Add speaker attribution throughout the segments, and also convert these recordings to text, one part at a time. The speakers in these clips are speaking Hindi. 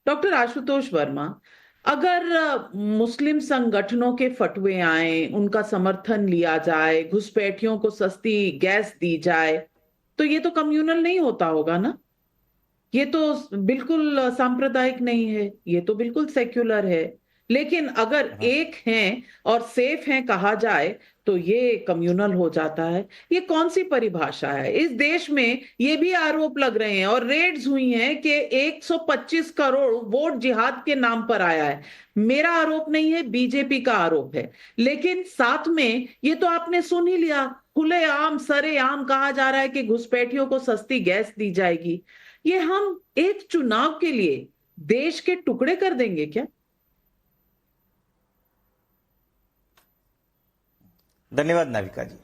Speaker 1: डॉक्टर आशुतोष वर्मा, अगर मुस्लिम संगठनों के फतवे आए, उनका समर्थन लिया जाए, घुसपैठियों को सस्ती गैस दी जाए, तो ये तो कम्युनल नहीं होता होगा ना? ये तो बिल्कुल सांप्रदायिक नहीं है, ये तो बिल्कुल सेक्युलर है। लेकिन अगर
Speaker 2: हाँ।
Speaker 1: एक हैं और सेफ हैं कहा जाए, तो ये कम्युनल हो जाता है। ये कौन सी परिभाषा है? इस देश में ये भी आरोप लग रहे हैं और रेड्स हुई हैं कि 125 करोड़ वोट जिहाद के नाम पर आया है। मेरा आरोप नहीं है, बीजेपी का आरोप है। लेकिन साथ में ये तो आपने सुन ही लिया, खुलेआम सरेआम कहा जा रहा है कि घुसपैठियों को सस्ती गैस दी जाएगी। ये हम एक चुनाव के लिए देश के टुकड़े कर देंगे क्या?
Speaker 2: धन्यवाद नाविका जी।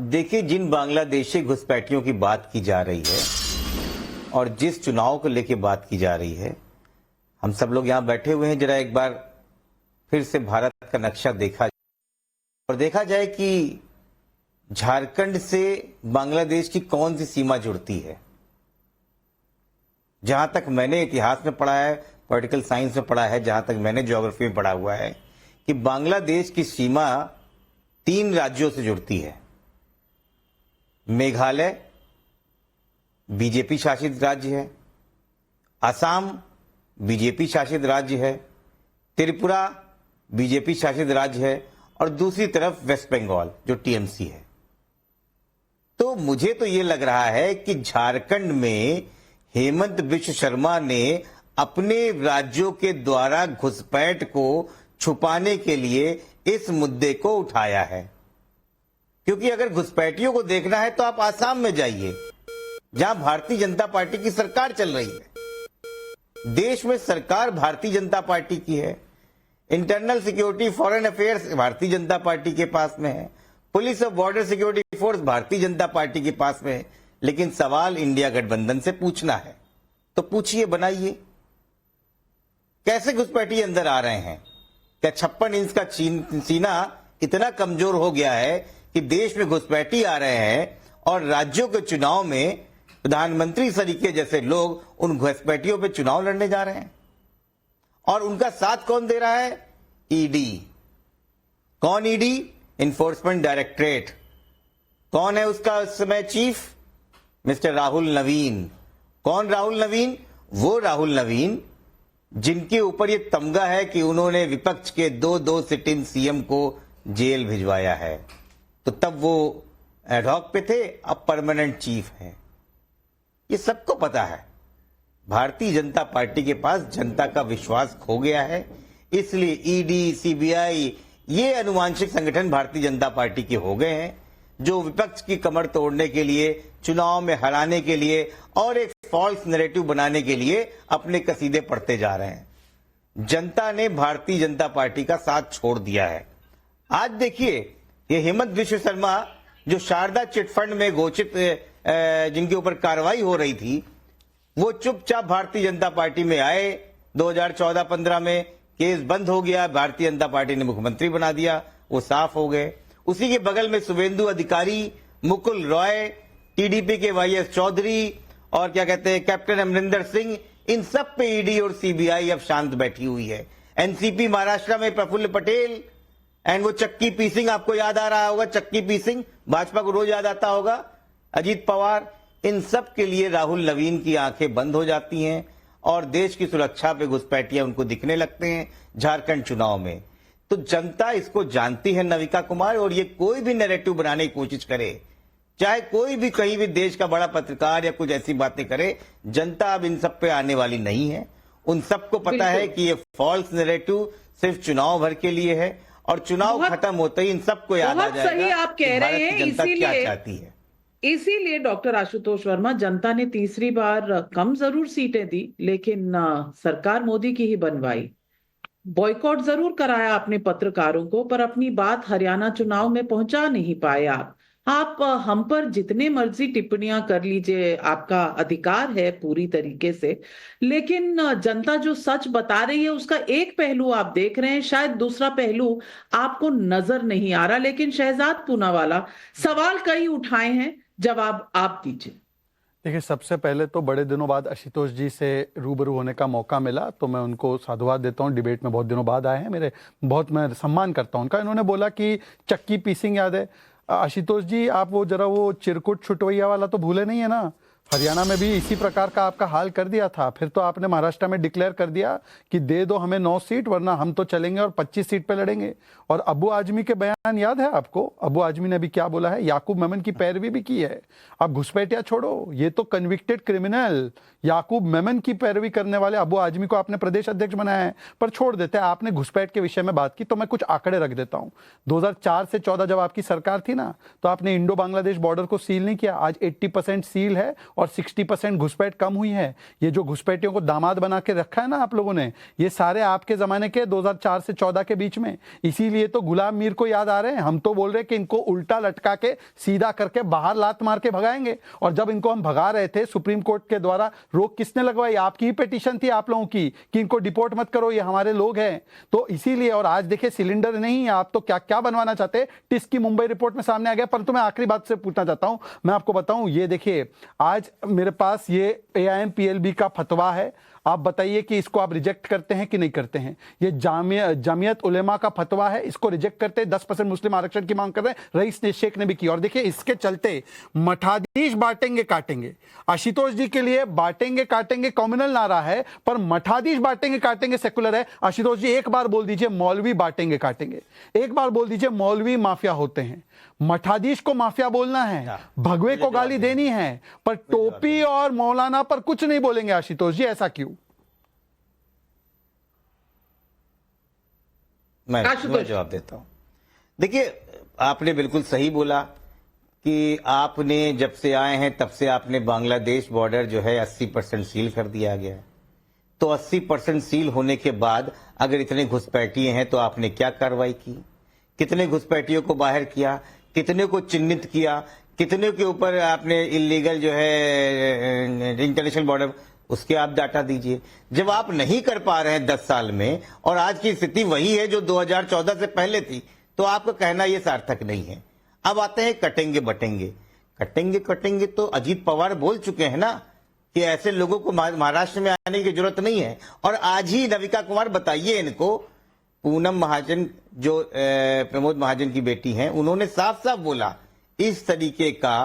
Speaker 2: देखिए, जिन बांग्लादेशी घुसपैठियों की बात की जा रही है और जिस चुनाव को लेकर बात की जा रही है, हम सब लोग यहां बैठे हुए हैं। जरा एक बार फिर से भारत का नक्शा देखा और देखा जाए कि झारखंड से बांग्लादेश की कौन सी सीमा जुड़ती है। जहां तक मैंने इतिहास में पढ़ा है, पॉलिटिकल साइंस में पढ़ा है, जहां तक मैंने ज्योग्राफी में पढ़ा हुआ है कि बांग्लादेश की सीमा 3 राज्यों से जुड़ती है। मेघालय बीजेपी शासित राज्य है, असम बीजेपी शासित राज्य है, त्रिपुरा बीजेपी शासित राज्य है और दूसरी तरफ वेस्ट बंगाल जो टीएमसी है। तो मुझे तो यह लग रहा है कि झारखंड में हेमंत बिश्व शर्मा ने अपने राज्यों के द्वारा घुसपैठ को छुपाने के लिए इस मुद्दे को उठाया है। क्योंकि अगर घुसपैठियों को देखना है तो आप आसाम में जाइए, जहां भारतीय जनता पार्टी की सरकार चल रही है। देश में सरकार भारतीय जनता पार्टी की है। Internal security, foreign affairs Bharatiya Janata party के पास में है। पुलिस और border security force Bharatiya Janata party के पास में है। लेकिन सवाल इंडिया गठबंधन से पूछना है तो पूछिए, बनाइए। कैसे घुसपैठी अंदर आ रहे हैं? क्या 56 इंच का सीना इतना कमजोर हो गया है कि देश में घुसपैठी आ रहे हैं और राज्यों के चुनाव में प्रधानमंत्री सरीके जैसे लोग उन घुसपैठियों पे चुनाव लड़ने जा रहे हैं? और उनका साथ कौन दे रहा है? ईडी। कौन ईडी? Enforcement directorate. कौन है उसका उस समय चीफ? मिस्टर राहुल नवीन। कौन राहुल नवीन? वो राहुल नवीन जिनके ऊपर ये तमगा है कि उन्होंने विपक्ष के 2 सिटिंग सीएम को जेल भिजवाया है। तो तब वो एडहॉक पे थे, अब परमानेंट चीफ है। ये सबको पता है। भारतीय जनता पार्टी के पास जनता का विश्वास खो गया है, इसलिए ईडी, सीबीआई ये अनुवांशिक संगठन भारतीय जनता पार्टी के हो गए हैं, जो विपक्ष की कमर तोड़ने के लिए, चुनाव में हराने के लिए और एक फॉल्स नैरेटिव बनाने के लिए अपने कसीदे पढ़ते जा रहे हैं। जनता ने भारतीय जनता पार्टी का साथ छोड़ दिया है। आज देखिए, ये हेमंत बिश्व शर्मा जो शारदा चिटफंड में घोषित जिनके ऊपर कार्रवाई हो रही थी, वो चुपचाप भारतीय जनता पार्टी में आए। 2014-15 में केस बंद हो गया, भारतीय जनता पार्टी ने मुख्यमंत्री बना दिया, वो साफ हो गए। उसी के बगल में शुभेंदु अधिकारी, मुकुल रॉय, टीडीपी के वाईएस चौधरी और क्या कहते हैं कैप्टन अमरिंदर सिंह, इन सब पे ईडी और सीबीआई अब शांत बैठी हुई है। एनसीपी महाराष्ट्र में प्रफुल्ल पटेल एंड वो चक्की पी सिंह, आपको याद आ रहा होगा, चक्की पी सिंह भाजपा को रोज याद आता होगा, अजीत पवार, इन सब के लिए राहुल नवीन की आंखें बंद हो जाती हैं और देश की सुरक्षा पे घुसपैठियां उनको दिखने लगते हैं झारखंड चुनाव में। तो जनता इसको जानती है नविका कुमार, और ये कोई भी नैरेटिव बनाने की कोशिश करे, चाहे कोई भी कहीं भी देश का बड़ा पत्रकार या कुछ ऐसी बातें करे, जनता अब इन सब पे आने वाली नहीं है। उन सबको पता है कि ये फॉल्स नैरेटिव सिर्फ चुनाव भर के लिए है और चुनाव खत्म होते ही इन सबको याद आ जाएगा
Speaker 1: सही आप कह रहे हैं।
Speaker 2: जनता क्या चाहती है।
Speaker 1: इसीलिए डॉक्टर आशुतोष वर्मा, जनता ने तीसरी बार कम जरूर सीटें दी, लेकिन सरकार मोदी की ही बनवाई। बॉयकॉट जरूर कराया आपने पत्रकारों को, पर अपनी बात हरियाणा चुनाव में पहुंचा नहीं पाए आप हम पर जितने मर्जी टिप्पणियां कर लीजिए, आपका अधिकार है पूरी तरीके से। लेकिन जनता जो सच बता रही है उसका एक पहलू आप देख रहे हैं, शायद दूसरा पहलू आपको नजर नहीं आ रहा। लेकिन शहजाद पूनावाला, सवाल कई उठाए हैं, जवाब आप दीजिए।
Speaker 3: देखिए, सबसे पहले तो बड़े दिनों बाद आशुतोष जी से रूबरू होने का मौका मिला, तो मैं उनको साधुवाद देता हूँ। डिबेट में बहुत दिनों बाद आए हैं, मैं सम्मान करता हूँ उनका। इन्होंने बोला कि चक्की पीसिंग याद है। आशुतोष जी, आप वो जरा वो चिरकुट छुटवैया वाला तो भूले नहीं है ना? हरियाणा में भी इसी प्रकार का आपका हाल कर दिया था। फिर तो आपने महाराष्ट्र में डिक्लेयर कर दिया कि दे दो हमें 9 सीट, वरना हम तो चलेंगे और 25 सीट पे लड़ेंगे। और अबू आजमी के बयान याद है आपको? अबू आजमी ने अभी क्या बोला है? याकूब मेमन की पैरवी भी की है। अब घुसपैठिया छोड़ो, ये तो कन्विक्टेड क्रिमिनल याकूब मेमन की पैरवी करने वाले अबू आजमी को आपने प्रदेश अध्यक्ष बनाया है। पर छोड़ देते हैं, आपने घुसपैठ के विषय में बात की तो मैं कुछ आंकड़े रख देता हूं। 2004 से 14 जब आपकी सरकार थी ना, तो आपने इंडो बांग्लादेश बॉर्डर को सील नहीं किया। आज 80% सील है और 60% घुसपैठ कम हुई है। ये जो घुसपैठियों को दामाद बना के रखा है ना आप लोगों ने, ये सारे आपके जमाने के 2004 से 14 के बीच में। इसीलिए तो गुलाम मीर को याद आ रहे हैं। हम तो बोल रहे हैं कि इनको उल्टा लटका के सीधा करके बाहर लात मार के भगाएंगे। और जब इनको हम भगा रहे थे, सुप्रीम कोर्ट के द्वारा रोक किसने लगवाई? आपकी ही पिटीशन थी आप लोगों की कि इनको डिपोर्ट मत करो, ये हमारे लोग हैं। तो इसीलिए, और आज देखिए सिलेंडर नहीं, आप तो क्या क्या बनवाना चाहते हैं। टिस की मुंबई रिपोर्ट में सामने आ गया। परंतु मैं आखिरी बात से पूछना चाहता हूं, मैं आपको बताऊं, ये देखिए आज मेरे पास ये AIMPLB का फतवा है। आप बताइए कि इसको आप रिजेक्ट करते हैं कि नहीं करते हैं? ये जामियत उलेमा का फतवा है, इसको रिजेक्ट करते हैं। 10% मुस्लिम आरक्षण की मांग कर रहे हैं। रईस ने शेख ने भी की। और देखिए इसके चलते मठाधीश बांटेंगे काटेंगे, आशुतोष जी के लिए बांटेंगे काटेंगे कम्युनल नारा है, पर मठाधीश बांटेंगे काटेंगे सेकुलर है। आशुतोष जी एक बार बोल दीजिए मौलवी बांटेंगे काटेंगे, एक बार बोल दीजिए मौलवी माफिया होते हैं। मठाधीश को माफिया बोलना है, भगवे को गाली देनी है, पर टोपी और मौलाना पर कुछ नहीं बोलेंगे। आशुतोष जी ऐसा क्यों?
Speaker 2: मैं जवाब देता हूं। देखिए, आपने बिल्कुल सही बोला कि आपने जब से आए हैं तब से आपने बांग्लादेश बॉर्डर जो है 80% सील कर दिया गया है। तो 80% सील होने के बाद अगर इतने घुसपैठिए हैं तो आपने क्या कार्रवाई की? कितने घुसपैठियों को बाहर किया? कितने को चिन्हित किया? कितने के ऊपर आपने इलीगल जो है इंटरनेशनल बॉर्डर, उसके आप डाटा दीजिए। जब आप नहीं कर पा रहे हैं 10 साल में और आज की स्थिति वही है जो 2014 से पहले थी, तो आपका कहना यह सार्थक नहीं है। अब आते हैं कटेंगे बटेंगे। कटेंगे कटेंगे तो अजीत पवार बोल चुके हैं ना कि ऐसे लोगों को महाराष्ट्र में आने की जरूरत नहीं है। और आज ही नविका कुमार बताइए इनको, पूनम महाजन जो प्रमोद महाजन की बेटी हैं, उन्होंने साफ साफ बोला इस तरीके का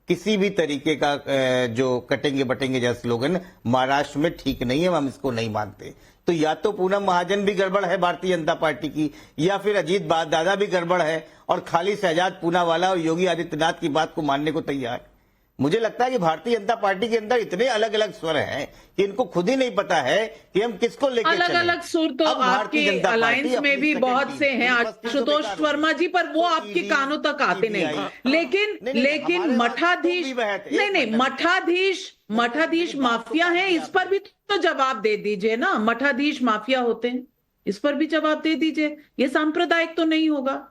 Speaker 2: किसी भी तरीके का जो कटेंगे बटेंगे जैसा स्लोगन महाराष्ट्र में ठीक नहीं है, हम इसको नहीं मानते। तो या तो पूनम महाजन भी गड़बड़ है भारतीय जनता पार्टी की, या फिर अजीत दादा भी गड़बड़ है और खाली शहजाद पूनावाला और योगी आदित्यनाथ की बात को मानने को तैयार। मुझे लगता है कि भारतीय जनता पार्टी के अंदर इतने अलग अलग स्वर हैं कि इनको खुद ही नहीं पता है कि हम किसको लेकर
Speaker 1: अलग अलग सुर तो आपकी अलायंस में भी बहुत से हैं आशुतोष वर्मा जी, पर वो आपके कानों तक आते नहीं। लेकिन मठाधीश नहीं, मठाधीश माफिया हैं, इस पर भी तो जवाब दे दीजिए ना। मठाधीश माफिया होते हैं, इस पर भी जवाब दे दीजिए। ये सांप्रदायिक तो नहीं होगा।